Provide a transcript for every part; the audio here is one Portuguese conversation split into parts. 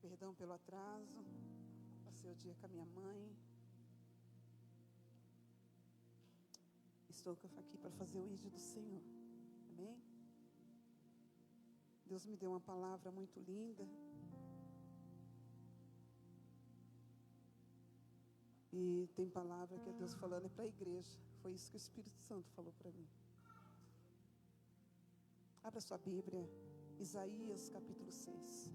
Perdão pelo atraso. Passei o dia com a minha mãe. Estou aqui para fazer o ídolo do Senhor. Amém? Deus me deu uma palavra muito linda. E tem palavra que é Deus falando para a igreja. Foi isso que o Espírito Santo falou para mim. Abra sua Bíblia. Isaías capítulo 6.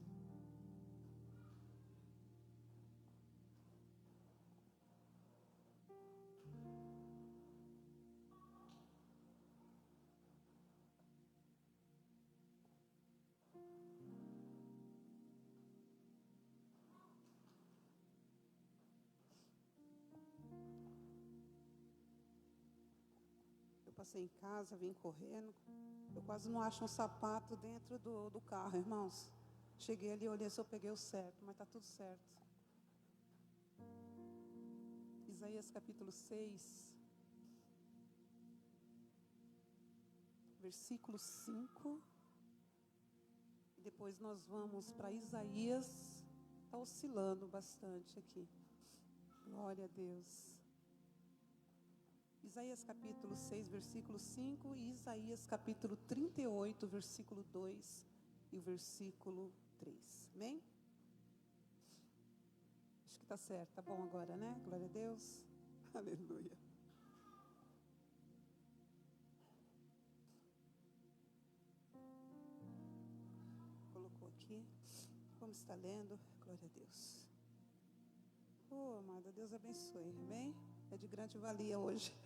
Passei em casa, vim correndo. Eu quase não acho um sapato dentro do carro, irmãos. Cheguei ali, olhei se eu peguei o certo, mas está tudo certo. Isaías capítulo 6, versículo 5. E depois nós vamos para Isaías. Está oscilando bastante aqui. Glória a Deus. Isaías capítulo 6, versículo 5 e Isaías capítulo 38, versículo 2 e o versículo 3. Amém? Acho que está certo, tá bom agora, né? Glória a Deus. Aleluia. Colocou aqui. Vamos estar lendo. Glória a Deus. Oh, amada, Deus abençoe. Amém? É de grande valia hoje.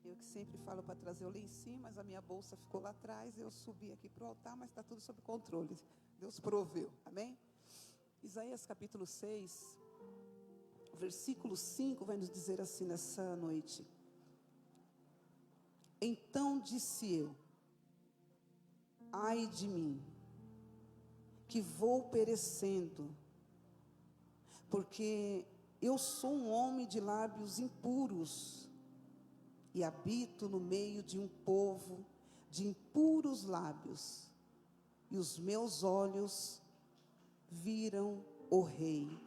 Eu que sempre falo para trazer o lencinho, mas a minha bolsa ficou lá atrás. Eu subi aqui para o altar, mas está tudo sob controle. Deus proveu. Amém? Isaías capítulo 6, versículo 5 vai nos dizer assim nessa noite. Então disse eu: ai de mim, que vou perecendo, porque eu sou um homem de lábios impuros, e habito no meio de um povo de impuros lábios, e os meus olhos viram o Rei,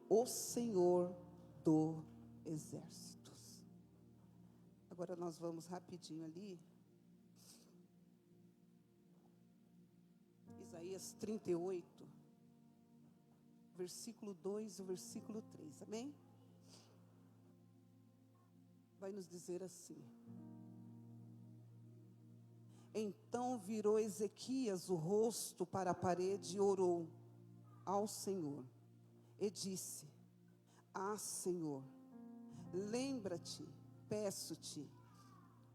o Senhor do Exércitos. Agora nós vamos rapidinho ali. Isaías 38, versículo 2 e versículo 3, amém? Vai nos dizer assim: então virou Ezequias o rosto para a parede e orou ao Senhor, e disse: ah, Senhor, lembra-te, peço-te,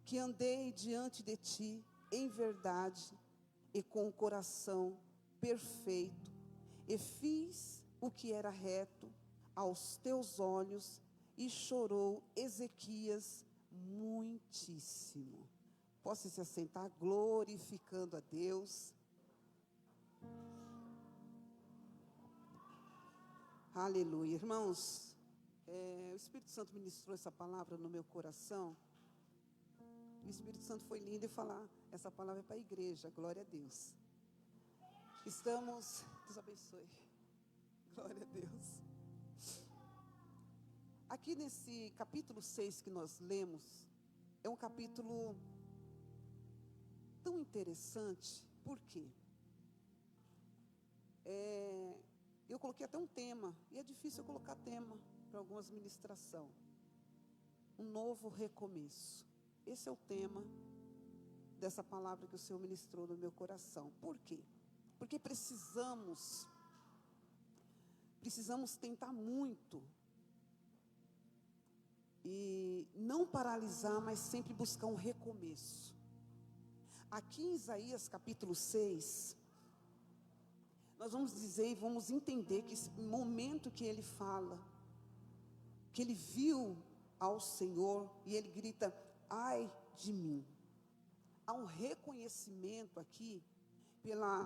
que andei diante de ti em verdade e com o coração perfeito, e fiz o que era reto aos teus olhos. E chorou Ezequias muitíssimo. Posso se assentar, glorificando a Deus. Aleluia. Irmãos, o Espírito Santo ministrou essa palavra no meu coração. O Espírito Santo foi lindo e falar, essa palavra é para a igreja, glória a Deus. Estamos, Deus abençoe, glória a Deus. Aqui nesse capítulo 6 que nós lemos, é um capítulo tão interessante, por quê? Eu coloquei até um tema, e é difícil eu colocar tema para algumas ministração. Um novo recomeço. Esse é o tema dessa palavra que o Senhor ministrou no meu coração. Por quê? Porque precisamos tentar muito e não paralisar, mas sempre buscar um recomeço. Aqui em Isaías capítulo 6, nós vamos dizer e vamos entender que esse momento que ele fala, que ele viu ao Senhor e ele grita: ai de mim. Há um reconhecimento aqui pela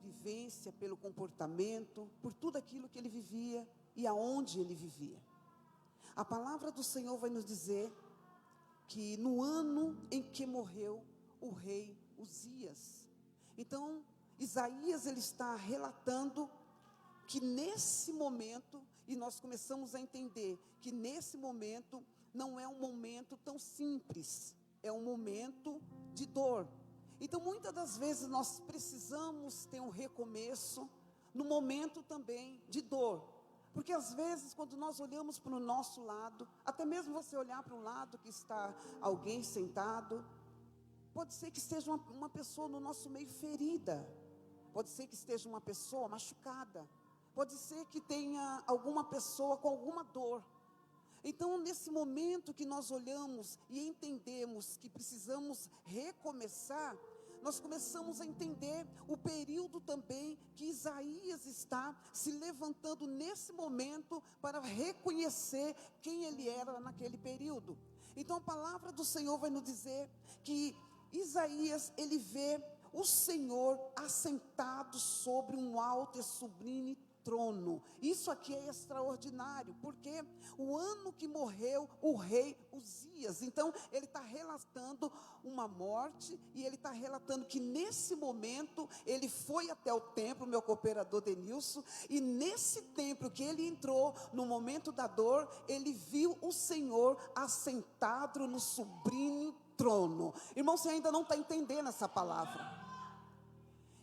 vivência, pelo comportamento, por tudo aquilo que ele vivia e aonde ele vivia. A palavra do Senhor vai nos dizer que no ano em que morreu o rei Uzias. Então, Isaías ele está relatando que nesse momento, e nós começamos a entender que nesse momento não é um momento tão simples, é um momento de dor. Então, muitas das vezes nós precisamos ter um recomeço no momento também de dor. Porque às vezes quando nós olhamos para o nosso lado, até mesmo você olhar para o lado que está alguém sentado, pode ser que esteja uma pessoa no nosso meio ferida, pode ser que esteja uma pessoa machucada, pode ser que tenha alguma pessoa com alguma dor. Então, nesse momento que nós olhamos e entendemos que precisamos recomeçar, nós começamos a entender o período também que Isaías está se levantando nesse momento para reconhecer quem ele era naquele período. Então a palavra do Senhor vai nos dizer que Isaías, ele vê o Senhor assentado sobre um alto e sublime trono. Isso aqui é extraordinário, porque o ano que morreu o rei Uzias, então ele está relatando uma morte, e ele está relatando que nesse momento ele foi até o templo, meu cooperador Denilson, e nesse templo que ele entrou, no momento da dor, ele viu o Senhor assentado no sublime trono. Irmão, você ainda não está entendendo essa palavra.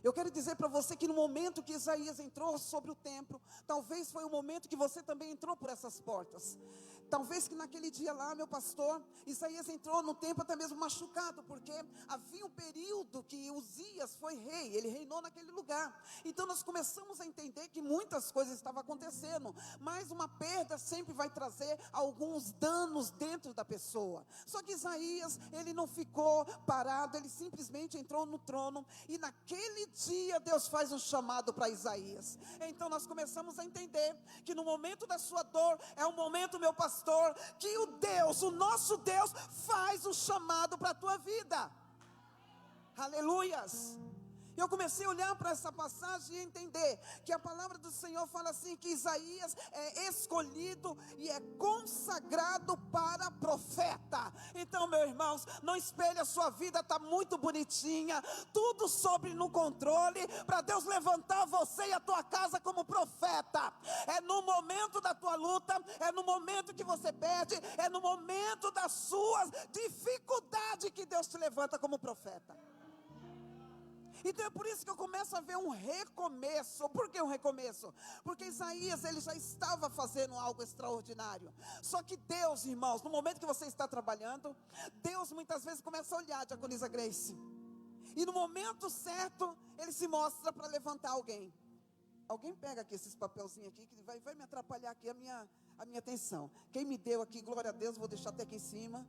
Eu quero dizer para você que no momento que Isaías entrou sobre o templo, talvez foi o momento que você também entrou por essas portas. Talvez que naquele dia lá, meu pastor, Isaías entrou no templo até mesmo machucado, porque havia um período que Uzias foi rei, ele reinou naquele lugar. Então nós começamos a entender que muitas coisas estavam acontecendo, mas uma perda sempre vai trazer alguns danos dentro da pessoa. Só que Isaías, ele não ficou parado, ele simplesmente entrou no trono, e naquele dia Deus faz um chamado para Isaías. Então nós começamos a entender que no momento da sua dor, é um momento, meu pastor, que o nosso Deus faz um chamado para a tua vida. Aleluias. Eu comecei a olhar para essa passagem e entender que a palavra do Senhor fala assim, que Isaías é escolhido e é consagrado para profeta. Então, meus irmãos, não espelhe a sua vida, está muito bonitinha, tudo sobre no controle, para Deus levantar você e a tua casa como profeta. É no momento da tua luta, é no momento que você perde, é no momento da sua dificuldade que Deus te levanta como profeta. Então é por isso que eu começo a ver um recomeço. Por que um recomeço? Porque Isaías, ele já estava fazendo algo extraordinário. Só que Deus, irmãos, no momento que você está trabalhando, Deus muitas vezes começa a olhar, diaconisa Grace, e no momento certo, Ele se mostra para levantar alguém. Alguém pega aqui esses papelzinhos aqui, que vai me atrapalhar aqui a minha atenção. Quem me deu aqui, glória a Deus, vou deixar até aqui em cima.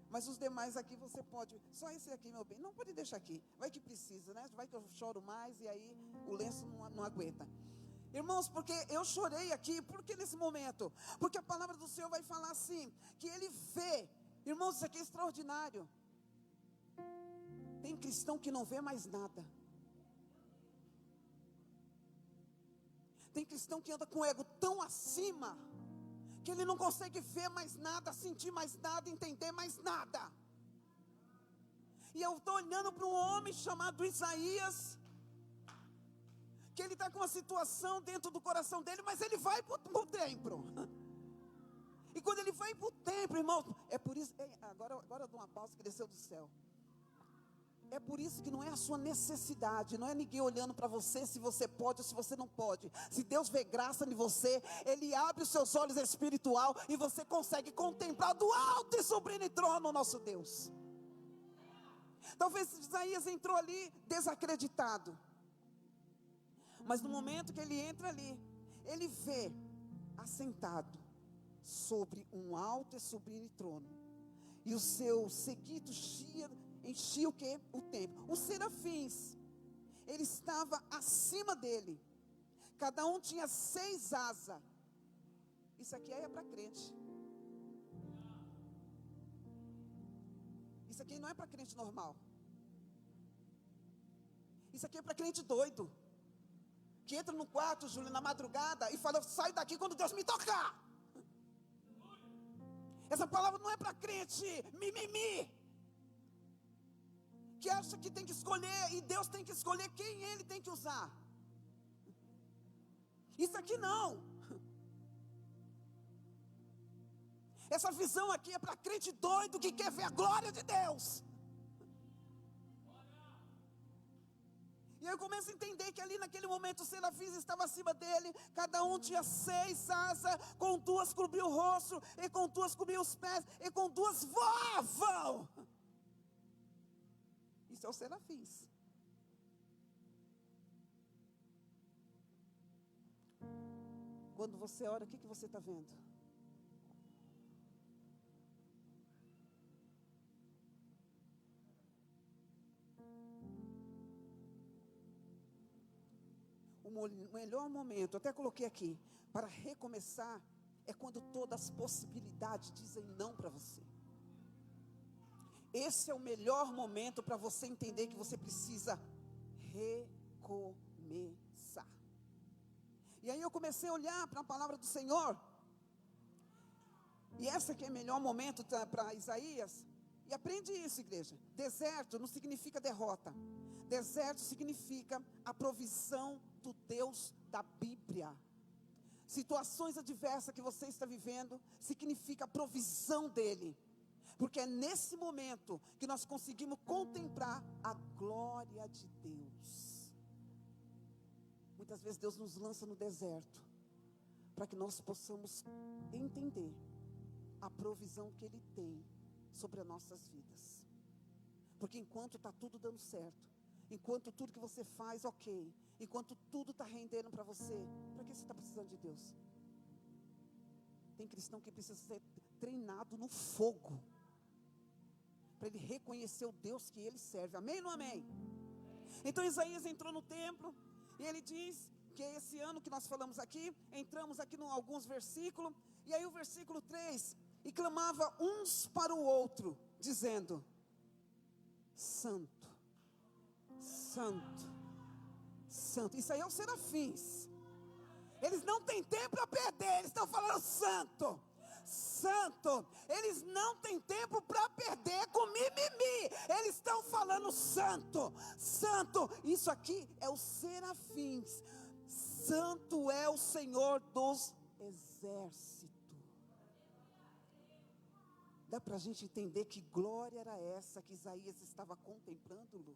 Mas os demais aqui você pode, só esse aqui, meu bem, não pode deixar aqui, vai que precisa, né? Vai que eu choro mais e aí o lenço não aguenta. Irmãos, porque eu chorei aqui, porque nesse momento? Porque a palavra do Senhor vai falar assim, que Ele vê, irmãos, isso aqui é extraordinário. Tem cristão que não vê mais nada. Tem cristão que anda com o ego tão acima, que ele não consegue ver mais nada, sentir mais nada, entender mais nada. E eu estou olhando para um homem chamado Isaías, que ele está com uma situação dentro do coração dele, mas ele vai para o templo. E quando ele vai para o templo, irmão, é por isso, agora eu dou uma pausa que desceu do céu. É por isso que não é a sua necessidade, não é ninguém olhando para você se você pode ou se você não pode. Se Deus vê graça em você, Ele abre os seus olhos espiritual e você consegue contemplar do alto e sublime trono o nosso Deus. Talvez Isaías entrou ali desacreditado, mas no momento que ele entra ali, ele vê assentado sobre um alto e sublime trono, e o seu séquito enchia o quê? O templo. Os serafins, ele estava acima dele. Cada um tinha 6 asas. Isso aqui é para crente. Isso aqui não é para crente normal. Isso aqui é para crente doido, que entra no quarto, Júlio, na madrugada e fala, sai daqui quando Deus me tocar. Essa palavra não é para crente mimimi, que acha que tem que escolher, e Deus tem que escolher quem Ele tem que usar. Isso aqui não. Essa visão aqui é para crente doido que quer ver a glória de Deus. E aí eu começo a entender que ali naquele momento os serafins estavam acima dele. Cada um tinha 6 asas, com 2 cobriu o rosto, e com 2 cobriu os pés, e com 2 voavam. Isso é os serafins. Quando você ora, o que você está vendo? O melhor momento, até coloquei aqui, para recomeçar, é quando todas as possibilidades dizem não para você. Esse é o melhor momento para você entender que você precisa recomeçar. E aí eu comecei a olhar para a palavra do Senhor, e essa aqui é o melhor momento para Isaías. E aprende isso, igreja. Deserto não significa derrota. Deserto significa a provisão do Deus da Bíblia. Situações adversas que você está vivendo significa a provisão dele. Porque é nesse momento que nós conseguimos contemplar a glória de Deus. Muitas vezes Deus nos lança no deserto para que nós possamos entender a provisão que Ele tem sobre as nossas vidas. Porque enquanto está tudo dando certo, enquanto tudo que você faz ok, enquanto tudo está rendendo para você, para que você está precisando de Deus? Tem cristão que precisa ser treinado no fogo, para ele reconhecer o Deus que ele serve. Amém ou não amém? Então Isaías entrou no templo, e ele diz que esse ano que nós falamos aqui, entramos aqui em alguns versículos, e aí o versículo 3, e clamava uns para o outro, dizendo: Santo, Santo, Santo. Isso aí é os serafins. Eles não têm tempo para perder, eles estão falando santo, santo. Eles não têm tempo para perder com mimimi, eles estão falando santo, santo. Isso aqui é os serafins. Santo é o Senhor dos exércitos. Dá para a gente entender que glória era essa que Isaías estava contemplando, Lu?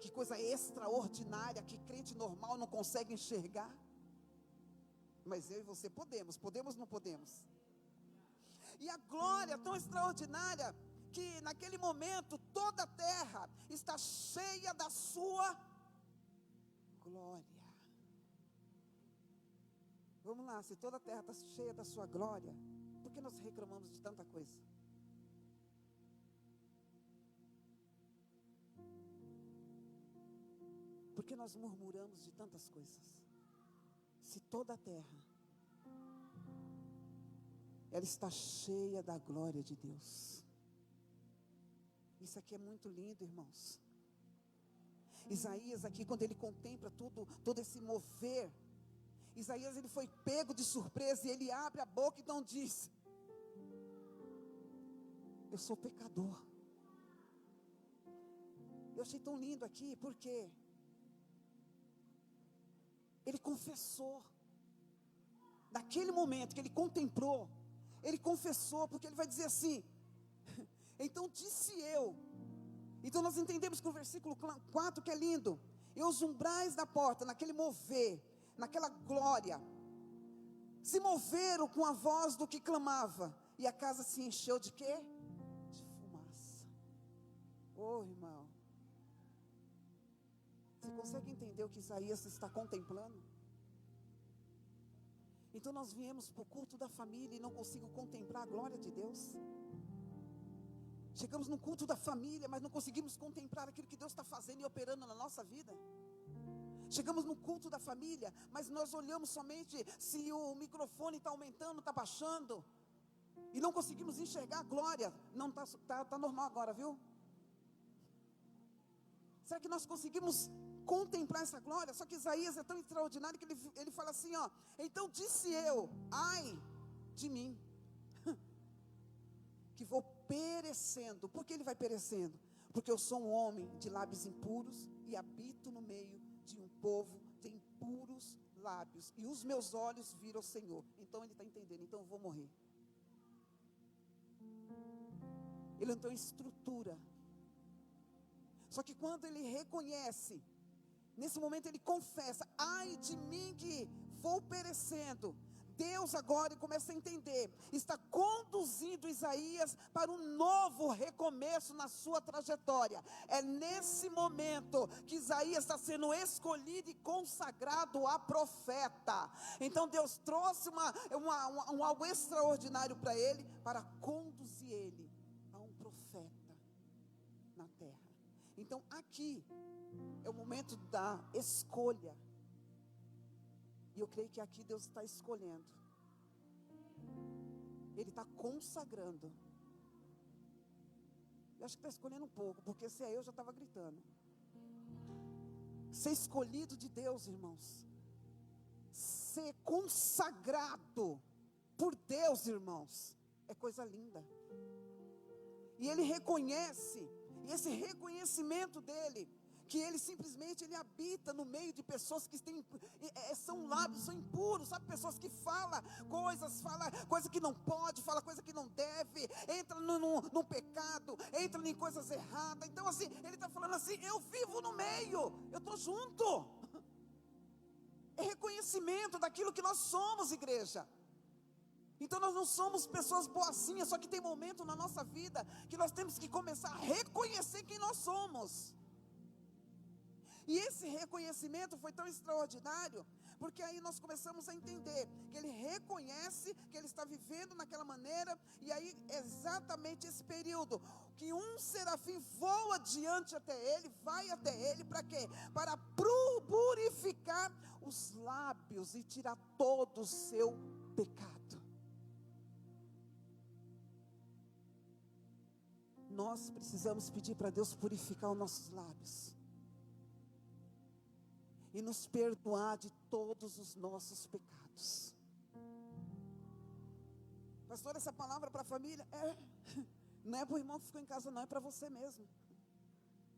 Que coisa extraordinária que crente normal não consegue enxergar. Mas eu e você podemos ou não podemos? E a glória tão extraordinária que naquele momento toda a terra está cheia da sua glória. Vamos lá, se toda a terra está cheia da sua glória, por que nós reclamamos de tanta coisa? Por que nós murmuramos de tantas coisas? Se toda a terra, ela está cheia da glória de Deus. Isso aqui é muito lindo, irmãos. Isaías aqui, quando ele contempla todo esse mover, Isaías ele foi pego de surpresa, e ele abre a boca e então diz: eu sou pecador. Eu achei tão lindo aqui, porque ele confessou. Naquele momento que ele contemplou, ele confessou, porque ele vai dizer assim: então disse eu. Então nós entendemos que o versículo 4 que é lindo: e os umbrais da porta, naquele mover, naquela glória, se moveram com a voz do que clamava, e a casa se encheu de quê? De fumaça. Oh, irmão, você consegue entender o que Isaías está contemplando? Então nós viemos para o culto da família e não consigo contemplar a glória de Deus. Chegamos no culto da família, mas não conseguimos contemplar aquilo que Deus está fazendo e operando na nossa vida. Chegamos no culto da família, mas nós olhamos somente se o microfone está aumentando, está baixando, e não conseguimos enxergar a glória. Não está normal agora, viu? Será que nós conseguimos contemplar essa glória? Só que Isaías é tão extraordinário que ele fala assim, ó: então disse eu, ai, de mim, que vou perecendo. Por que ele vai perecendo? Porque eu sou um homem de lábios impuros e habito no meio de um povo de impuros lábios, e os meus olhos viram o Senhor. Então ele está entendendo, então eu vou morrer. Ele não tem estrutura. Só que quando ele reconhece, nesse momento ele confessa: ai de mim que vou perecendo. Deus agora começa a entender, está conduzindo Isaías para um novo recomeço na sua trajetória. É nesse momento que Isaías está sendo escolhido e consagrado a profeta. Então Deus trouxe algo extraordinário para ele, para conduzir ele a um profeta na terra. Então aqui é o momento da escolha. E eu creio que aqui Deus está escolhendo. Ele está consagrando. Eu acho que está escolhendo um pouco, porque se é eu já estava gritando. Ser escolhido de Deus, irmãos. Ser consagrado por Deus, irmãos. É coisa linda. E ele reconhece, e esse reconhecimento dele, que ele simplesmente habita no meio de pessoas que são lábios, são impuros, sabe? Pessoas que falam coisa que não pode, fala coisa que não deve, entra no pecado, entra em coisas erradas. Então assim, ele está falando assim: eu vivo no meio, eu estou junto. É reconhecimento daquilo que nós somos, igreja. Então nós não somos pessoas boazinhas, só que tem momento na nossa vida que nós temos que começar a reconhecer quem nós somos. E esse reconhecimento foi tão extraordinário, porque aí nós começamos a entender que ele reconhece que ele está vivendo naquela maneira. E aí exatamente esse período que um serafim voa diante até ele, vai até ele, para quê? Para purificar os lábios e tirar todo o seu pecado. Nós precisamos pedir para Deus purificar os nossos lábios e nos perdoar de todos os nossos pecados. Pastor, essa palavra para a família não é para o irmão que ficou em casa, não, é para você mesmo.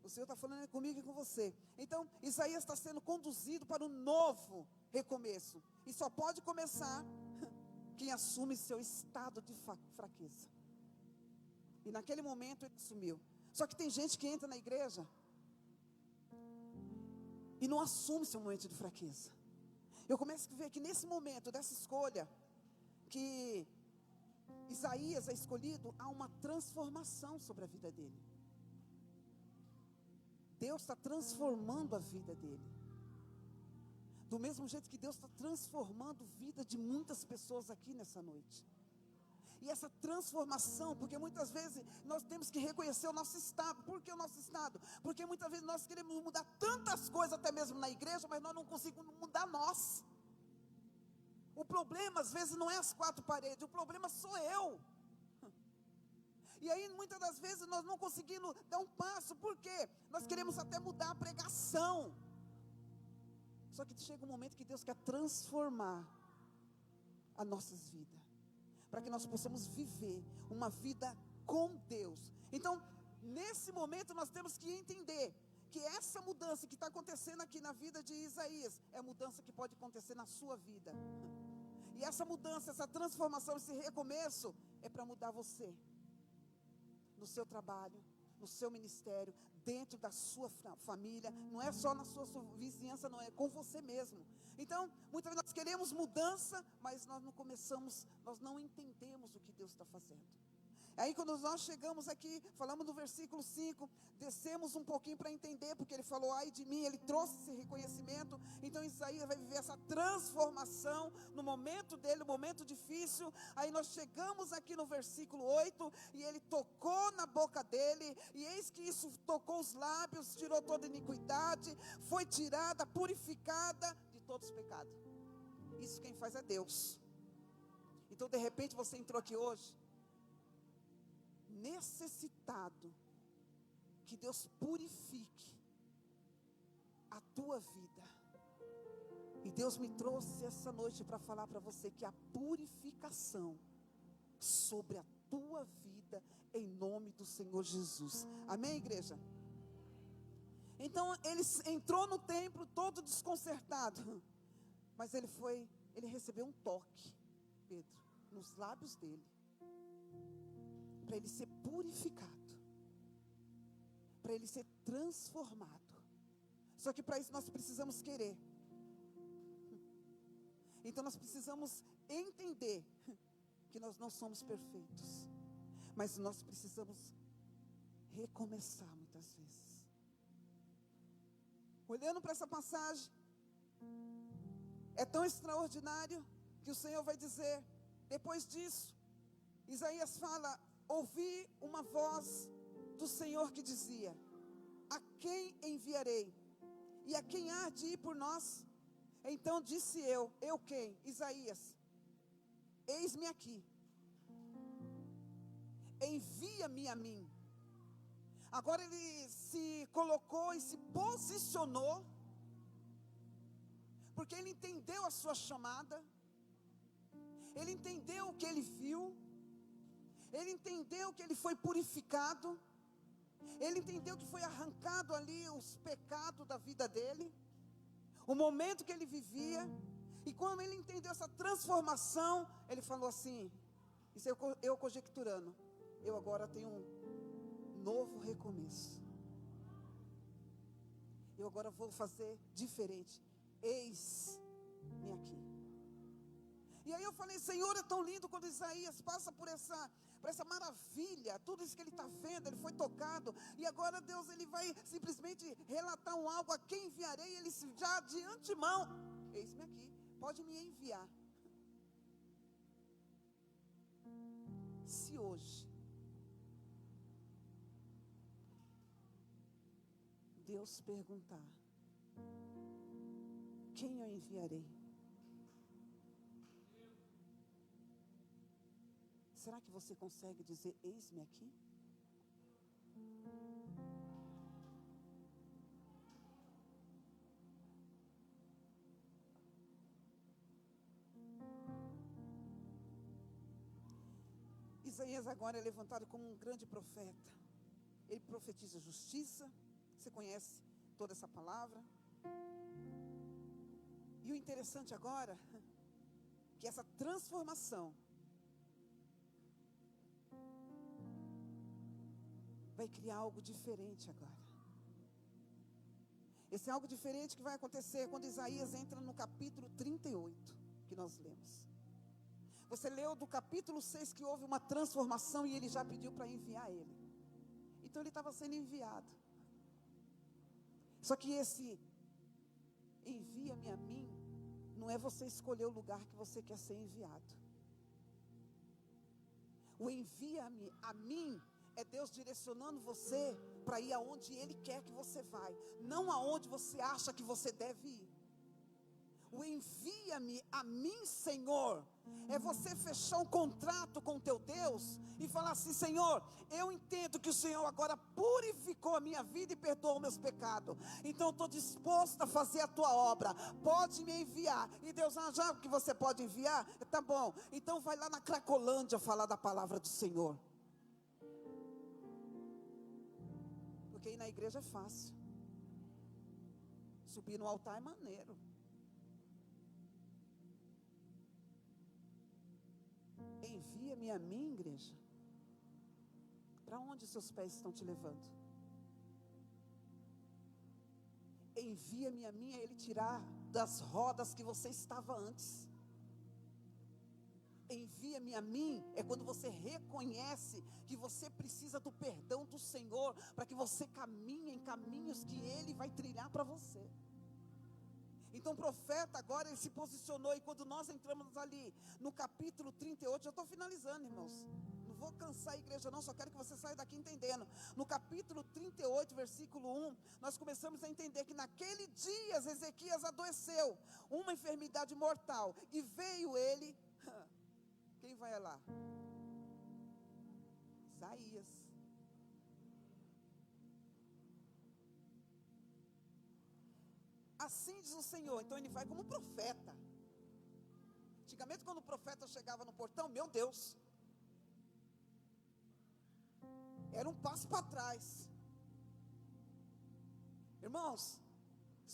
O Senhor está falando comigo e com você. Então Isaías está sendo conduzido para um novo recomeço, e só pode começar quem assume seu estado de fraqueza. E naquele momento ele assumiu. Só que tem gente que entra na igreja e não assume seu momento de fraqueza. Eu começo a ver que nesse momento dessa escolha, que Isaías é escolhido, há uma transformação sobre a vida dele. Deus está transformando a vida dele. Do mesmo jeito que Deus está transformando a vida de muitas pessoas aqui nessa noite. E essa transformação, porque muitas vezes nós temos que reconhecer o nosso estado. Por que o nosso estado? Porque muitas vezes nós queremos mudar tantas coisas, até mesmo na igreja, mas nós não conseguimos mudar nós. O problema às vezes não é as quatro paredes, o problema sou eu. E aí muitas das vezes nós não conseguimos dar um passo. Por quê? Nós queremos até mudar a pregação. Só que chega um momento que Deus quer transformar as nossas vidas, para que nós possamos viver uma vida com Deus. Então, nesse momento nós temos que entender que essa mudança que está acontecendo aqui na vida de Isaías, é a mudança que pode acontecer na sua vida. E essa mudança, essa transformação, esse recomeço, é para mudar você, no seu trabalho, no seu ministério, dentro da sua família. Não é só na sua vizinhança, não, é com você mesmo. Então, muitas vezes nós queremos mudança, mas nós não entendemos o que Deus está fazendo. Aí quando nós chegamos aqui, falamos no versículo 5, descemos um pouquinho para entender, porque ele falou, ai de mim, ele trouxe esse reconhecimento. Então Isaías vai viver essa transformação no momento dele, no momento difícil. Aí nós chegamos aqui no versículo 8, e ele tocou na boca dele, e eis que isso tocou os lábios, tirou toda iniquidade, foi tirada, purificada de todos os pecados. Isso quem faz é Deus. Então de repente você entrou aqui hoje necessitado que Deus purifique a tua vida. E Deus me trouxe essa noite para falar para você que a purificação sobre a tua vida, em nome do Senhor Jesus. Amém, igreja? Então ele entrou no templo todo desconcertado, mas ele recebeu um toque, Pedro, nos lábios dele, para ele ser purificado, para ele ser transformado. Só que para isso nós precisamos querer. Então nós precisamos entender que nós não somos perfeitos, mas nós precisamos recomeçar muitas vezes. Olhando para essa passagem, é tão extraordinário que o Senhor vai dizer, depois disso, Isaías fala: ouvi uma voz do Senhor que dizia: a quem enviarei? E a quem há de ir por nós? Então disse eu quem? Isaías: eis-me aqui, envia-me a mim. Agora ele se colocou e se posicionou, porque ele entendeu a sua chamada, ele entendeu o que ele viu, ele entendeu que ele foi purificado, ele entendeu que foi arrancado ali os pecados da vida dele, o momento que ele vivia. E quando ele entendeu essa transformação, ele falou assim, isso eu conjecturando, eu agora tenho um novo recomeço, eu agora vou fazer diferente, eis-me aqui. E aí eu falei, Senhor, é tão lindo quando Isaías passa por essa maravilha, tudo isso que ele está vendo, ele foi tocado, e agora Deus, ele vai simplesmente relatar algo: a quem enviarei? Ele já de antemão, eis-me aqui, pode me enviar. Se hoje Deus perguntar, quem eu enviarei? Será que você consegue dizer, eis-me aqui? Isaías agora é levantado como um grande profeta. Ele profetiza justiça. Você conhece toda essa palavra. E o interessante agora, que essa transformação vai criar algo diferente agora. Esse algo diferente que vai acontecer quando Isaías entra no capítulo 38, que nós lemos. Você leu do capítulo 6 que houve uma transformação e ele já pediu para enviar ele. Então ele estava sendo enviado. Só que esse envia-me a mim, não é você escolher o lugar que você quer ser enviado. O envia-me a mim é Deus direcionando você para ir aonde Ele quer que você vai, não aonde você acha que você deve ir. O envia-me a mim, Senhor, é você fechar um contrato com o teu Deus e falar assim: Senhor, eu entendo que o Senhor agora purificou a minha vida e perdoou meus pecados, então estou disposto a fazer a tua obra, pode me enviar. E Deus, já que você pode enviar, tá bom, então vai lá na Cracolândia falar da palavra do Senhor. Porque ir na igreja é fácil, subir no altar é maneiro. Envia-me a mim, igreja. Para onde seus pés estão te levando? Envia-me a mim, é Ele tirar das rodas que você estava antes. Envia-me a mim é quando você reconhece que você precisa do perdão do Senhor, para que você caminhe em caminhos que Ele vai trilhar para você. Então o profeta agora ele se posicionou, e quando nós entramos ali no capítulo 38, já estou finalizando, irmãos, não vou cansar a igreja não, só quero que você saia daqui entendendo. No capítulo 38, versículo 1, nós começamos a entender que naquele dia Ezequias adoeceu, uma enfermidade mortal, e veio ele, quem vai lá? Isaías. assim diz o Senhor. Então ele vai como profeta. Antigamente, quando o profeta chegava no portão, meu Deus, era um passo para trás. Irmãos,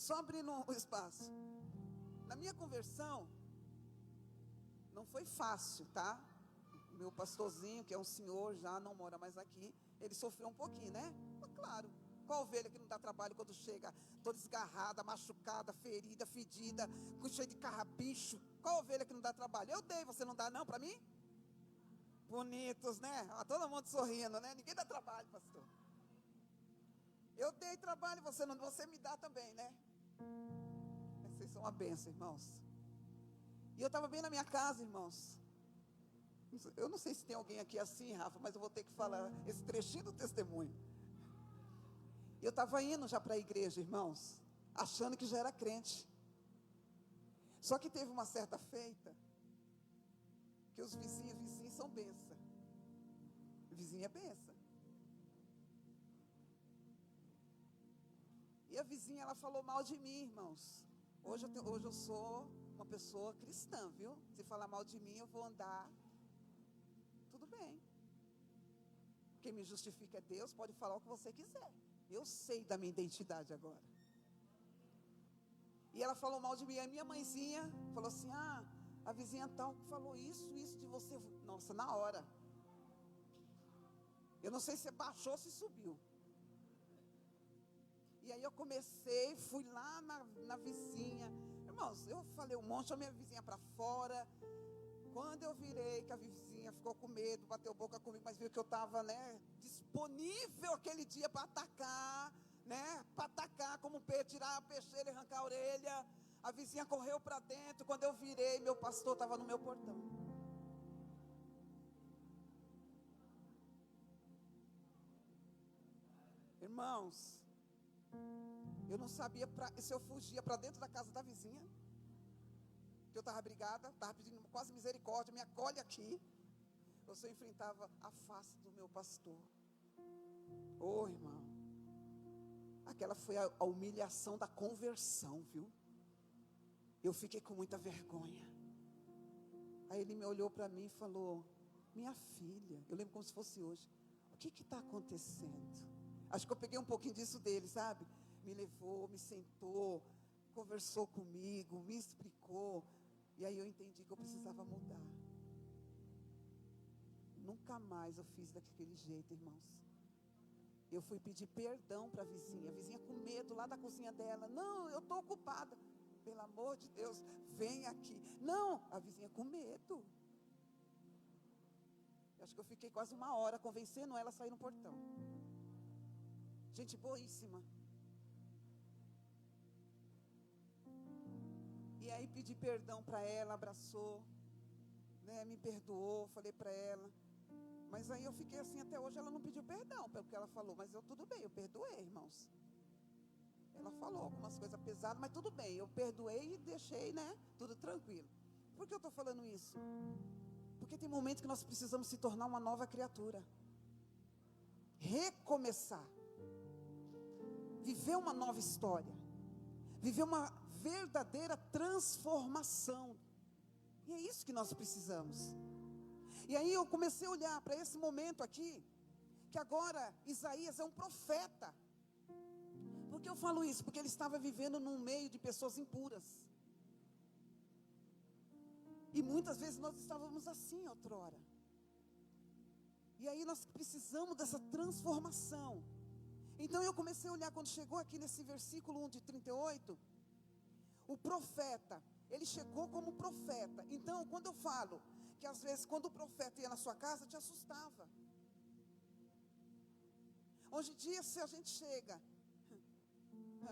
só abrindo o espaço. Na minha conversão, não foi fácil, tá? Meu pastorzinho, que é um senhor, já não mora mais aqui, ele sofreu um pouquinho, né? Mas claro, qual ovelha que não dá trabalho quando chega toda desgarrada, machucada, ferida, fedida, cheia de carrapicho? Qual ovelha que não dá trabalho? Eu dei, você não dá não para mim? Bonitos, né? Todo mundo sorrindo, né? Ninguém dá trabalho, pastor. Eu dei trabalho, você me dá também, né? Vocês são uma bênção, irmãos. E eu estava bem na minha casa, irmãos. Eu não sei se tem alguém aqui assim, Rafa, mas eu vou ter que falar esse trechinho do testemunho. Eu estava indo já para a igreja, irmãos, achando que já era crente. Só que teve uma certa feita, que os vizinhos são bênção. Vizinha é bênção. E a vizinha, ela falou mal de mim, irmãos. Hoje eu sou uma pessoa cristã, viu? Se falar mal de mim, eu vou andar. Tudo bem. Quem me justifica é Deus, pode falar o que você quiser. Eu sei da minha identidade agora. E ela falou mal de mim. A minha mãezinha falou assim: a vizinha tal falou isso de você. Nossa, na hora. Eu não sei se baixou ou se subiu. E aí eu comecei, fui lá na vizinha. Irmãos, eu falei um monte, a minha vizinha para fora. Quando eu virei, que a vizinha ficou com medo, bateu boca comigo, mas viu que eu estava, né, disponível aquele dia para atacar, né, para atacar como um peixe, tirar a peixeira e arrancar a orelha. A vizinha correu para dentro. Quando eu virei, meu pastor estava no meu portão. Irmãos, eu não sabia se eu fugia para dentro da casa da vizinha, que eu estava brigada, estava pedindo quase misericórdia, me acolhe aqui. Ou se eu enfrentava a face do meu pastor. Irmão, aquela foi a humilhação da conversão, viu? Eu fiquei com muita vergonha. Aí ele me olhou para mim e falou: minha filha, eu lembro como se fosse hoje, o que está acontecendo? Acho que eu peguei um pouquinho disso dele, sabe? Me levou, me sentou, conversou comigo, me explicou. E aí eu entendi que eu precisava mudar. Nunca mais eu fiz daquele jeito, irmãos. Eu fui pedir perdão para a vizinha com medo lá da cozinha dela. Não, eu estou ocupada. Pelo amor de Deus, vem aqui. Não, a vizinha com medo. Eu acho que eu fiquei quase uma hora convencendo ela a sair no portão. Gente boíssima. E aí pedi perdão para ela, abraçou, né, me perdoou, falei para ela. Mas aí eu fiquei assim até hoje, ela não pediu perdão pelo que ela falou, mas tudo bem, eu perdoei, irmãos. Ela falou algumas coisas pesadas, mas tudo bem, eu perdoei e deixei, né, tudo tranquilo. Por que eu estou falando isso? Porque tem momentos que nós precisamos se tornar uma nova criatura. Recomeçar. Viver uma nova história. Viver uma verdadeira transformação. E é isso que nós precisamos. E aí eu comecei a olhar para esse momento aqui, que agora Isaías é um profeta. Por que eu falo isso? Porque ele estava vivendo num meio de pessoas impuras. E muitas vezes nós estávamos assim outrora. E aí nós precisamos dessa transformação. Então eu comecei a olhar, quando chegou aqui nesse versículo 1 de 38, o profeta, ele chegou como profeta. Então quando eu falo que às vezes quando o profeta ia na sua casa, te assustava. Hoje em dia, se a gente chega,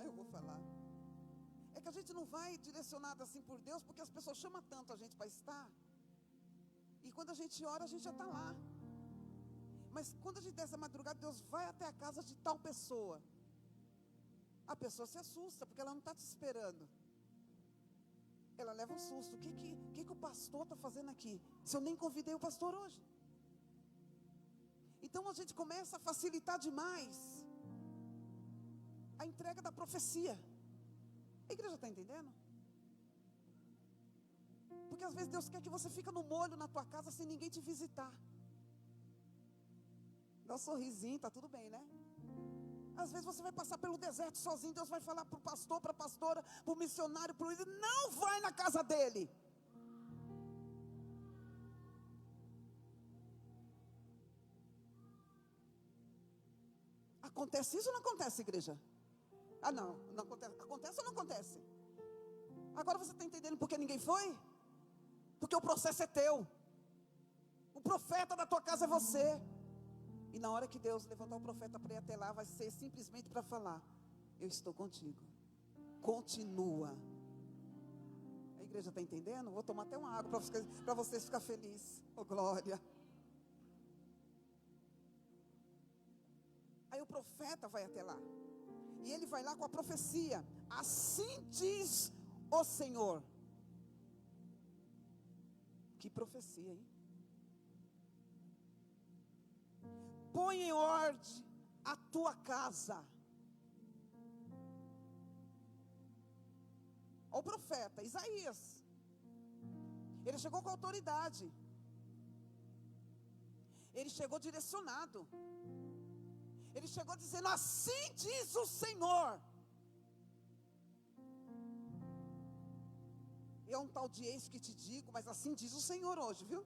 eu vou falar, é que a gente não vai direcionado assim por Deus, porque as pessoas chamam tanto a gente para estar, e quando a gente ora, a gente já está lá. Mas quando a gente desce a madrugada, Deus vai até a casa de tal pessoa, a pessoa se assusta, porque ela não está te esperando. Ela leva um susto. O que o pastor está fazendo aqui? Se eu nem convidei o pastor hoje. Então a gente começa a facilitar demais a entrega da profecia. A igreja está entendendo? Porque às vezes Deus quer que você fique no molho na tua casa sem ninguém te visitar. Dá um sorrisinho, está tudo bem, né? Às vezes você vai passar pelo deserto sozinho, Deus vai falar para o pastor, para a pastora, para o missionário, para o líder, não vai na casa dele. Acontece isso ou não acontece, igreja? Ah, não acontece. Acontece ou não acontece? Agora você está entendendo por que ninguém foi? Porque o processo é teu. O profeta da tua casa é você. E na hora que Deus levantar o profeta para ir até lá, vai ser simplesmente para falar: eu estou contigo. Continua. A igreja está entendendo? Vou tomar até uma água para vocês ficarem felizes. Oh, glória. Aí o profeta vai até lá. E ele vai lá com a profecia. Assim diz o Senhor. Que profecia, hein? Põe em ordem a tua casa. Olha o profeta, Isaías. Ele chegou com autoridade. Ele chegou direcionado. Ele chegou dizendo: assim diz o Senhor. É um tal de eis que te digo, mas assim diz o Senhor hoje, viu?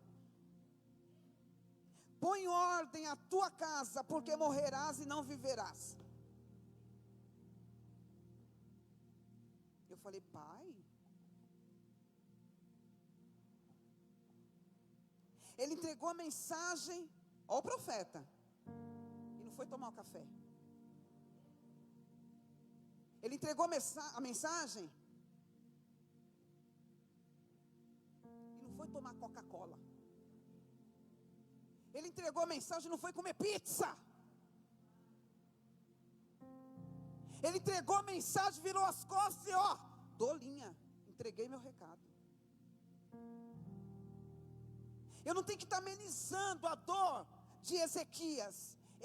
Põe em ordem a tua casa, porque morrerás e não viverás. Eu falei: pai? Ele entregou a mensagem ao profeta. E não foi tomar um café. Ele entregou a mensagem. E não foi tomar Coca-Cola. Ele entregou a mensagem e não foi comer pizza. Ele entregou a mensagem, virou as costas e dolinha, entreguei meu recado. Eu não tenho que estar amenizando a dor de Ezequias.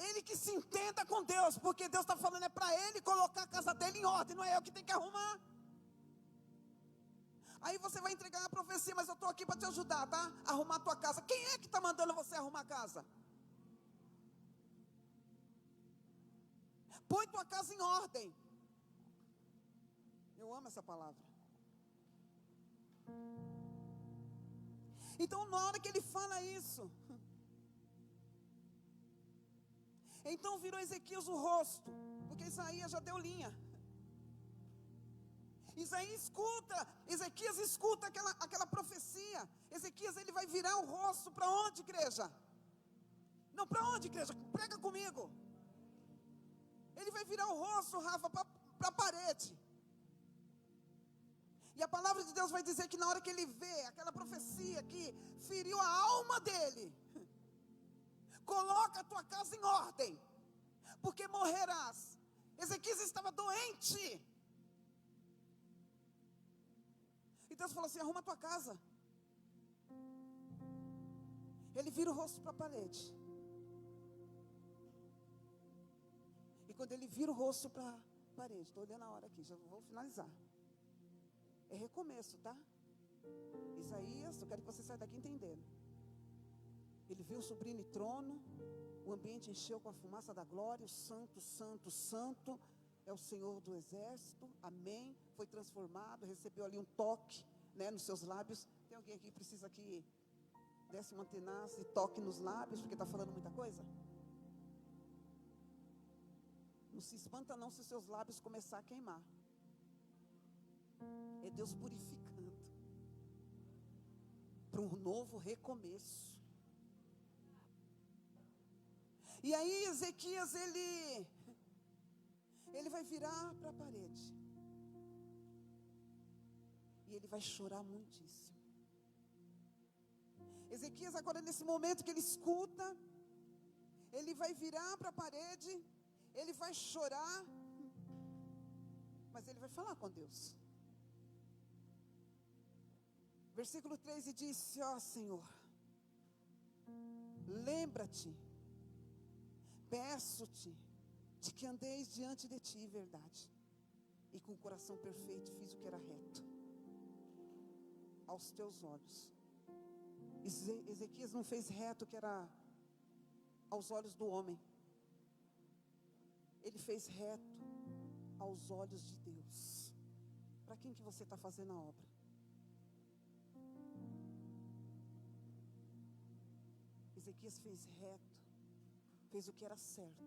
Ele que se entenda com Deus, porque Deus está falando é para ele colocar a casa dele em ordem, não é eu que tenho que arrumar. Aí você vai entregar a profecia, mas eu estou aqui para te ajudar, tá? Arrumar a tua casa. Quem é que está mandando você arrumar a casa? Põe tua casa em ordem. Eu amo essa palavra. Então na hora que ele fala isso, então virou Ezequias o rosto, porque Isaías já deu linha. Ezequias escuta aquela profecia. Ezequias, ele vai virar o rosto para onde, igreja? Não, para onde, igreja? Prega comigo. Ele vai virar o rosto, Rafa, para a parede. E a palavra de Deus vai dizer que na hora que ele vê aquela profecia que feriu a alma dele, coloca a tua casa em ordem, porque morrerás. Ezequias estava doente. E Deus falou assim: arruma a tua casa. Ele vira o rosto para a parede. E quando ele vira o rosto para a parede, estou olhando a hora aqui, já vou finalizar. É recomeço, tá? Isaías, eu quero que você saia daqui entendendo. Ele viu o sublime trono, o ambiente encheu com a fumaça da glória, o santo, santo, santo é o Senhor do exército, amém. Foi transformado, recebeu ali um toque, né, nos seus lábios. Tem alguém aqui que precisa que desce uma tenaz e toque nos lábios, porque está falando muita coisa? Não se espanta não se os seus lábios começar a queimar. É Deus purificando para um novo recomeço. E aí Ezequias, ele vai virar para a parede. E ele vai chorar muitíssimo. Ezequias agora, nesse momento que ele escuta, ele vai virar para a parede, ele vai chorar, mas ele vai falar com Deus. Versículo 13 diz: ó Senhor, lembra-te, peço-te, de que andeis diante de ti, verdade. e com o coração perfeito fiz o que era reto aos teus olhos. Ezequias não fez reto o que era aos olhos do homem. Ele fez reto aos olhos de Deus. Para quem que você está fazendo a obra? Ezequias fez reto, fez o que era certo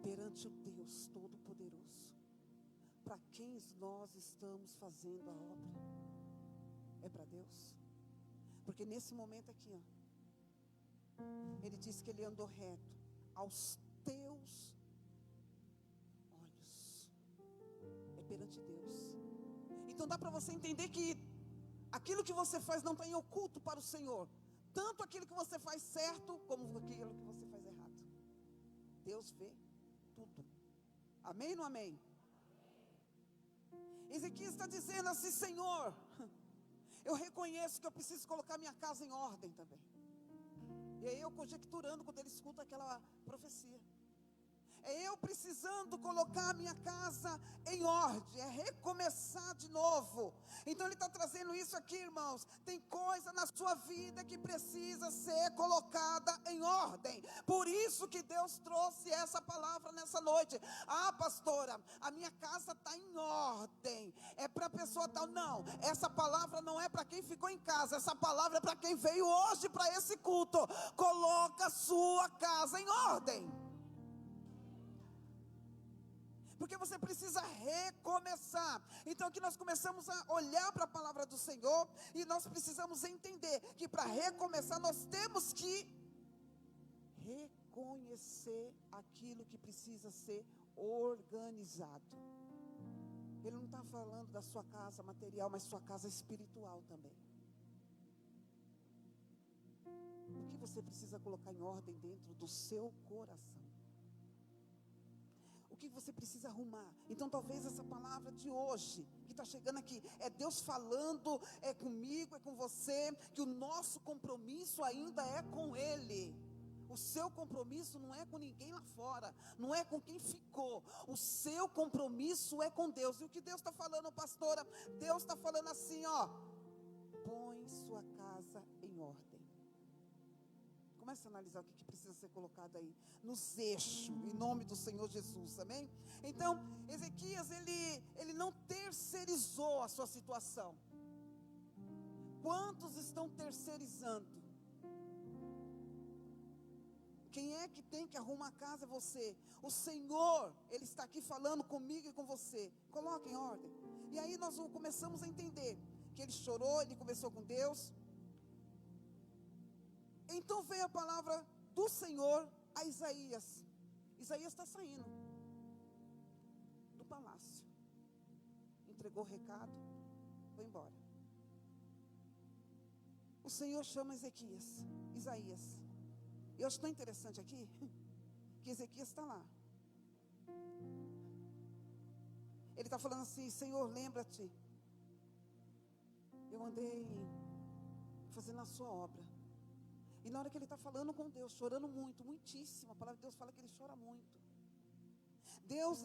perante o Deus Todo-Poderoso. Para quem nós estamos fazendo a obra? É para Deus? Porque nesse momento aqui, ó, ele disse que ele andou reto aos teus olhos. É perante Deus. Então dá para você entender que aquilo que você faz não está em oculto para o Senhor. Tanto aquilo que você faz certo, como aquilo que você faz errado. Deus vê tudo. Amém ou não amém? Ezequias está dizendo assim: Senhor, eu reconheço que eu preciso colocar minha casa em ordem também. E aí eu conjecturando quando ele escuta aquela profecia. É eu precisando colocar a minha casa em ordem, é recomeçar de novo. Então ele está trazendo isso aqui, irmãos. Tem coisa na sua vida que precisa ser colocada em ordem. Por isso que Deus trouxe essa palavra nessa noite. Ah, pastora, a minha casa está em ordem. É para a pessoa tal. Não, essa palavra não é para quem ficou em casa. Essa palavra é para quem veio hoje para esse culto. Coloca a sua casa em ordem. Porque você precisa recomeçar. Então aqui nós começamos a olhar para a palavra do Senhor. E nós precisamos entender que para recomeçar nós temos que reconhecer aquilo que precisa ser organizado. Ele não está falando da sua casa material, mas sua casa espiritual também. O que você precisa colocar em ordem dentro do seu coração? O que você precisa arrumar? Então talvez essa palavra de hoje, que está chegando aqui, é Deus falando, é comigo, é com você, que o nosso compromisso ainda é com Ele. O seu compromisso não é com ninguém lá fora, não é com quem ficou. O seu compromisso é com Deus. E o que Deus está falando, pastora? Deus está falando assim, ó: põe sua casa em ordem. Comece a analisar o que precisa ser colocado aí, nos eixos, em nome do Senhor Jesus, amém? Então, Ezequias, ele não terceirizou a sua situação. Quantos estão terceirizando? Quem é que tem que arrumar a casa é você. O Senhor, Ele está aqui falando comigo e com você. Coloque em ordem. E aí nós começamos a entender que ele chorou, ele conversou com Deus. Então veio a palavra do Senhor a Isaías. Isaías está saindo do palácio. Entregou o recado, foi embora. O Senhor chama Isaías. E eu acho tão interessante aqui, que Ezequias está lá. Ele está falando assim: Senhor, lembra-te, eu andei fazendo a sua obra. E na hora que ele está falando com Deus, chorando muito, muitíssimo, a palavra de Deus fala que ele chora muito. Deus,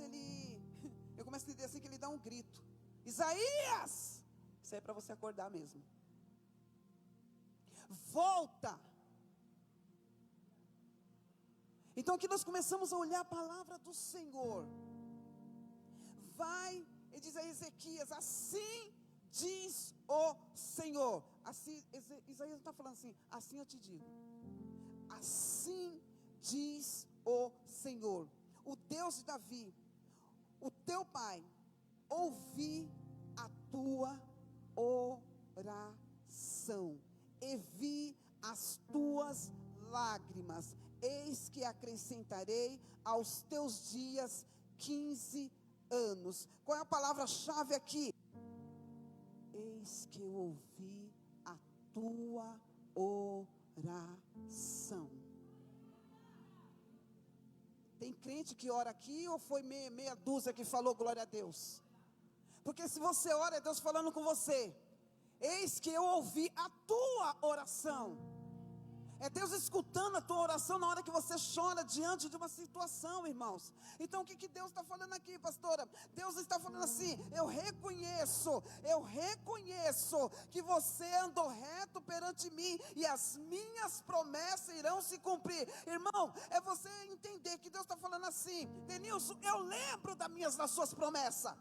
eu começo a entender assim que ele dá um grito: Isaías! Isso aí é para você acordar mesmo. Volta! Então aqui nós começamos a olhar a palavra do Senhor. Vai, ele diz a Ezequias: assim diz o Senhor. Assim, Isaías não está falando assim: assim eu te digo. Assim diz o Senhor, o Deus de Davi, o teu pai, ouvi a tua oração e vi as tuas lágrimas. Eis que acrescentarei aos teus dias 15 anos. Qual é a palavra-chave aqui? Eis que eu ouvi a tua oração. Tem crente que ora aqui ou foi meia dúzia que falou glória a Deus? Porque se você ora, é Deus falando com você. Eis que eu ouvi a tua oração. É Deus escutando a tua oração na hora que você chora diante de uma situação, irmãos. Então o que Deus está falando aqui, pastora? Deus está falando assim: eu reconheço que você andou reto perante mim, e as minhas promessas irão se cumprir. Irmão, é você entender que Deus está falando assim: Denilson, eu lembro das suas promessas.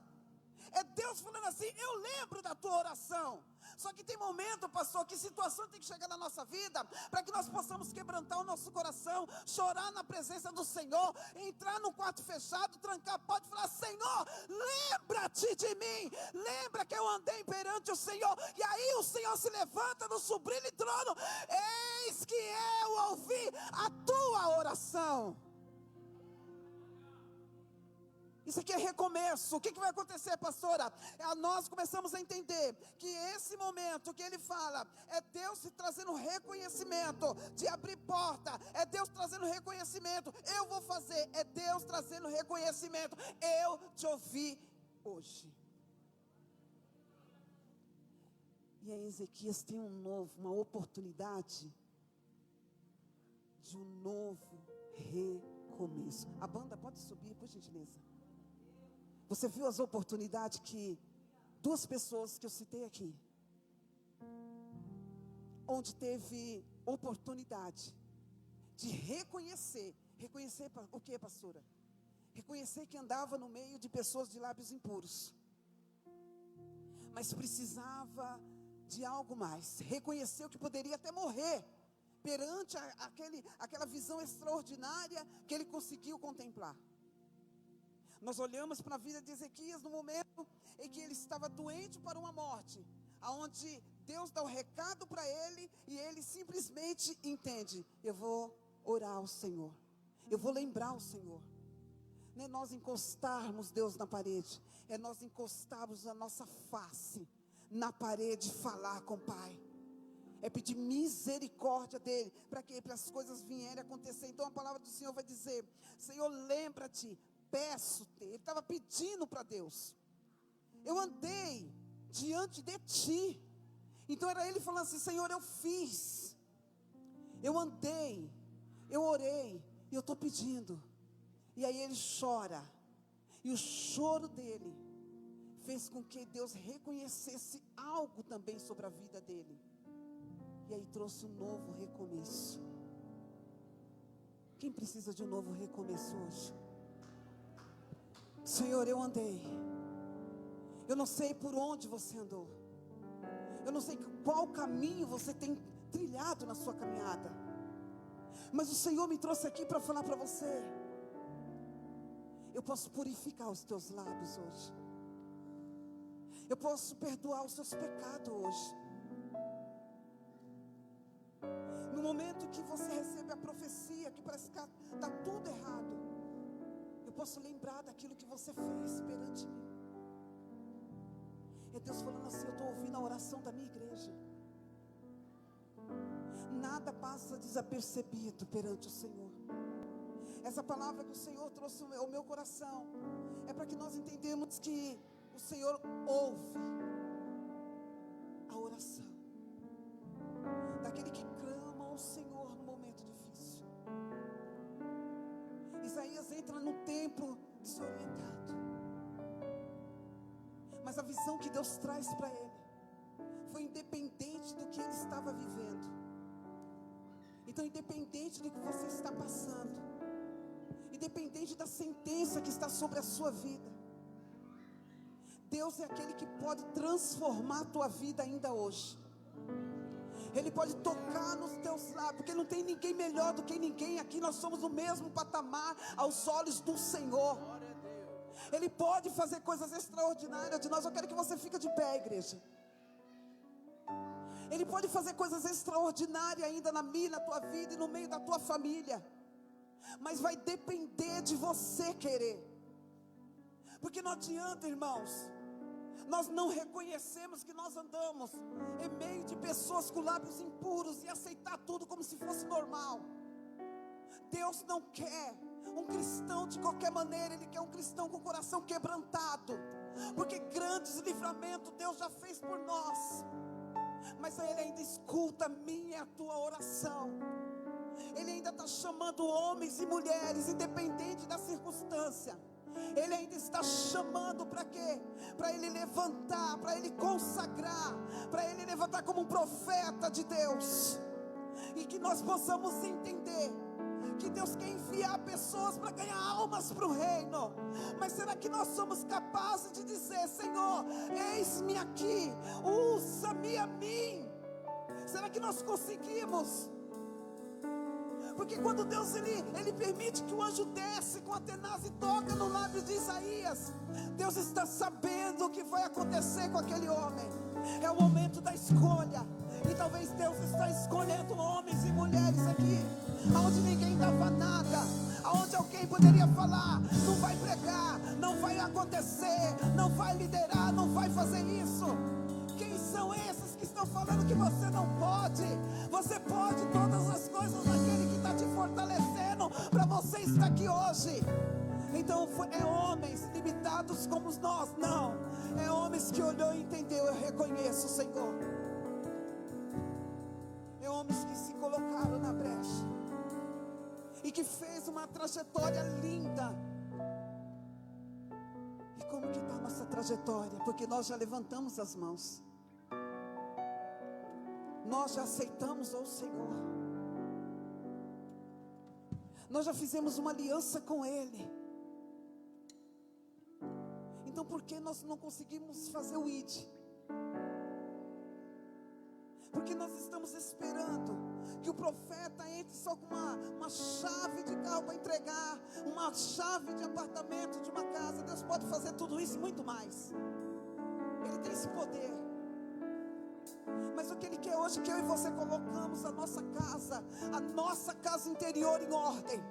É Deus falando assim: eu lembro da tua oração. Só que tem momento, pastor, que situação tem que chegar na nossa vida, para que nós possamos quebrantar o nosso coração, chorar na presença do Senhor, entrar no quarto fechado, trancar a porta e falar: Senhor, lembra-te de mim, lembra que eu andei perante o Senhor. E aí o Senhor se levanta no sublime trono: eis que eu ouvi a tua oração. Isso aqui é recomeço. O que vai acontecer, pastora? Nós começamos a entender que esse momento que ele fala, é Deus trazendo reconhecimento, de abrir porta, é Deus trazendo reconhecimento. Eu vou fazer, é Deus trazendo reconhecimento. Eu te ouvi hoje. E aí Ezequias tem uma oportunidade de um novo recomeço. A banda pode subir, por gentileza. Você viu as oportunidades que duas pessoas que eu citei aqui, onde teve oportunidade de reconhecer o que, pastora? Reconhecer que andava no meio de pessoas de lábios impuros, mas precisava de algo mais. Reconheceu que poderia até morrer perante aquela visão extraordinária que ele conseguiu contemplar. Nós olhamos para a vida de Ezequias no momento em que ele estava doente para uma morte, aonde Deus dá o recado para ele, e ele simplesmente entende: eu vou orar ao Senhor, eu vou lembrar ao Senhor. Não é nós encostarmos Deus na parede, é nós encostarmos a nossa face na parede e falar com o Pai. É pedir misericórdia dele, para que as coisas vierem a acontecer. Então a palavra do Senhor vai dizer: Senhor, lembra-te, peço-te. Ele estava pedindo para Deus: eu andei diante de ti. Então era ele falando assim: Senhor, eu fiz, eu andei, eu orei, e eu estou pedindo. E aí ele chora, e o choro dele fez com que Deus reconhecesse algo também sobre a vida dele, e aí trouxe um novo recomeço. Quem precisa de um novo recomeço hoje? Senhor, eu andei, eu não sei por onde você andou, eu não sei qual caminho você tem trilhado na sua caminhada, mas o Senhor me trouxe aqui para falar para você: eu posso purificar os teus lábios hoje, eu posso perdoar os seus pecados hoje. No momento que você recebe a profecia, que parece que está tudo errado, eu posso lembrar daquilo que você fez perante mim. É Deus falando assim: eu estou ouvindo a oração da minha igreja. Nada passa desapercebido perante o Senhor. Essa palavra que o Senhor trouxe ao meu coração é para que nós entendamos que o Senhor ouve a oração daquele que clama ao Senhor no momento difícil. Isaías entra no templo desorientado, mas a visão que Deus traz para ele foi independente do que ele estava vivendo. Então, independente do que você está passando, independente da sentença que está sobre a sua vida, Deus é aquele que pode transformar a tua vida ainda hoje. Ele pode tocar nos teus lábios, porque não tem ninguém melhor do que ninguém aqui. Nós somos no mesmo patamar aos olhos do Senhor. Ele pode fazer coisas extraordinárias de nós. Eu quero que você fique de pé, igreja. Ele pode fazer coisas extraordinárias ainda na minha, na tua vida e no meio da tua família, mas vai depender de você querer. Porque não adianta, irmãos, nós não reconhecemos que nós andamos em meio de pessoas com lábios impuros e aceitar tudo como se fosse normal. Deus não quer um cristão de qualquer maneira, Ele quer um cristão com o coração quebrantado, porque grandes livramentos Deus já fez por nós. mas Ele ainda escuta a minha e a tua oração. Ele ainda está chamando homens e mulheres, independente da circunstância. Ele ainda está chamando para quê? Para Ele levantar, para Ele consagrar, para Ele levantar como um profeta de Deus. E que nós possamos entender que Deus quer enviar pessoas para ganhar almas para o reino. Mas será que nós somos capazes de dizer: Senhor, eis-me aqui, usa-me a mim? Será que nós conseguimos? Porque quando Deus ele permite que o anjo desce com a tenaz e toca no lábio de Isaías, Deus está sabendo o que vai acontecer com aquele homem. É o momento da escolha. E talvez Deus está escolhendo homens e mulheres aqui, aonde ninguém dava nada, aonde alguém poderia falar: não vai pregar, não vai acontecer, não vai liderar, não vai fazer isso. Quem são esses que estão falando que você não pode? Você pode todas as coisas naquele que está te fortalecendo para você estar aqui hoje. Então é homens limitados como nós? Não, é homens que olhou e entendeu: eu reconheço, Senhor. É homens que se colocaram na brecha e que fez uma trajetória linda. E como que está a nossa trajetória? Porque nós já levantamos as mãos, nós já aceitamos ao Senhor, nós já fizemos uma aliança com Ele. Então por que nós não conseguimos fazer o ID? Porque nós estamos esperando que o profeta entre só com uma chave de carro para entregar, uma chave de apartamento, de uma casa. Deus pode fazer tudo isso e muito mais. Ele tem esse poder. Mas o que Ele quer hoje é que eu e você colocamos a nossa casa interior em ordem.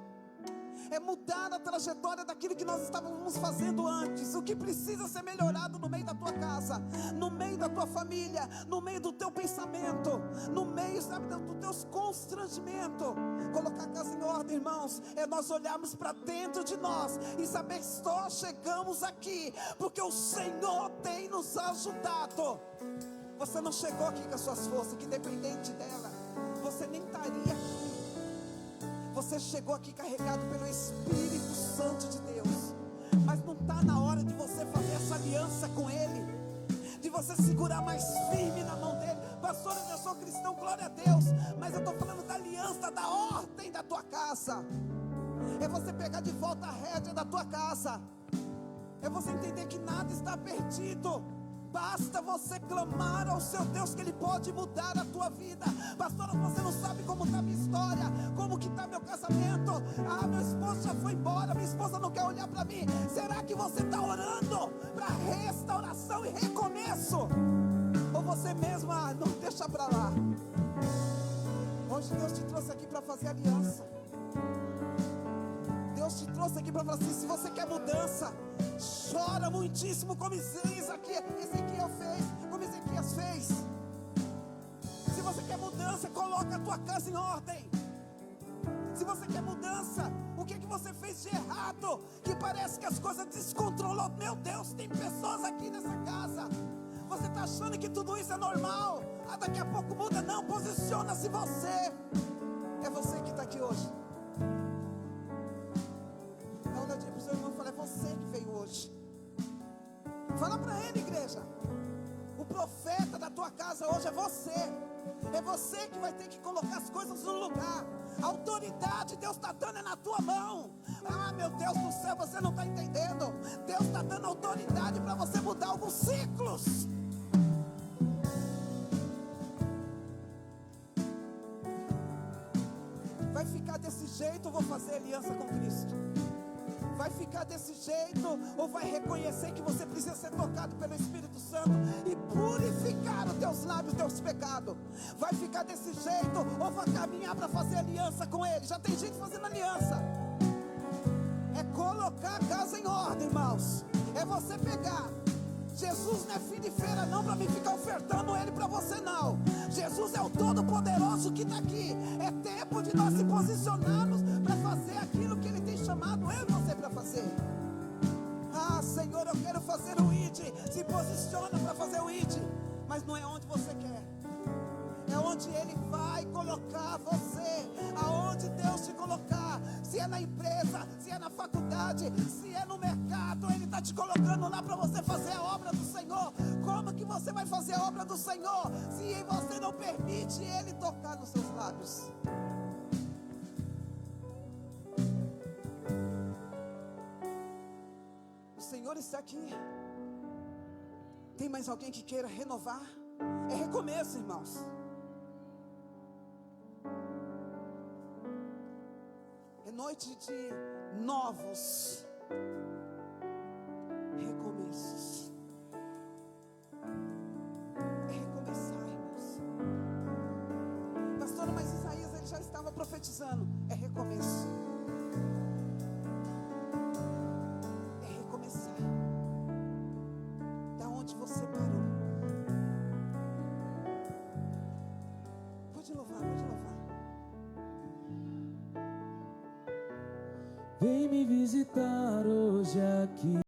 É mudar a trajetória daquilo que nós estávamos fazendo antes. O que precisa ser melhorado no meio da tua casa, no meio da tua família, no meio do teu pensamento, no meio, sabe, dos teus constrangimentos. Colocar a casa em ordem, irmãos, é nós olharmos para dentro de nós e saber que só chegamos aqui porque o Senhor tem nos ajudado. Você não chegou aqui com as suas forças, que dependente dela você nem estaria aqui. Você chegou aqui carregado pelo Espírito Santo de Deus. Mas não está na hora de você fazer essa aliança com Ele, de você segurar mais firme na mão dEle. Pastor, eu já sou cristão, glória a Deus, mas eu estou falando da aliança, da ordem da tua casa. É você pegar de volta a rédea da tua casa. É você entender que nada está perdido. Basta você clamar ao seu Deus que Ele pode mudar a tua vida. Pastora, você não sabe como está a minha história, como que está meu casamento. Meu esposo já foi embora, minha esposa não quer olhar para mim. Será que você está orando para restauração e recomeço? Ou você mesma não deixa para lá? Hoje Deus te trouxe aqui para fazer aliança. Deus te trouxe aqui para falar assim: se você quer mudança, chora muitíssimo como Ezequiel fez. Se você quer mudança, coloca a tua casa em ordem. Se você quer mudança, o que você fez de errado? Que parece que as coisas descontrolou. Meu Deus, tem pessoas aqui nessa casa. Você está achando que tudo isso é normal? Daqui a pouco muda. Não, posiciona-se você. É você que está aqui hoje. Olha para o seu irmão e fala: é você que veio hoje. Fala para ele, igreja. O profeta da tua casa hoje é você. É você que vai ter que colocar as coisas no lugar. A autoridade Deus está dando é na tua mão. Meu Deus do céu, você não está entendendo. Deus está dando autoridade para você mudar alguns ciclos. Vai ficar desse jeito ou vou fazer aliança com Cristo? Vai ficar desse jeito ou vai reconhecer que você precisa ser tocado pelo Espírito Santo e purificar os teus lábios, os teus pecados? Vai ficar desse jeito ou vai caminhar para fazer aliança com Ele? Já tem gente fazendo aliança. É colocar a casa em ordem, irmãos. É você pegar. Jesus não é fim de feira não para mim ficar ofertando Ele para você não. Jesus é o Todo-Poderoso que está aqui. É tempo de nós se posicionarmos para fazer aquilo que Ele tem chamado eu e você para fazer. Senhor, eu quero fazer o ID. Se posiciona para fazer o ID, mas não é onde você quer. é onde Ele vai colocar você, aonde Deus te colocar, se é na empresa, se é na faculdade, se é no mercado, Ele está te colocando lá para você fazer a obra do Senhor. Como que você vai fazer a obra do Senhor, se você não permite Ele tocar nos seus lábios? O Senhor está aqui. Tem mais alguém que queira renovar? É recomeço, irmãos. É noite de novos recomeços. É recomeçar, irmãos. Pastora, mas Isaías, ele já estava profetizando. É recomeço. É recomeçar. Da onde você parou. Pode louvar, pode louvar. Vem me visitar hoje aqui.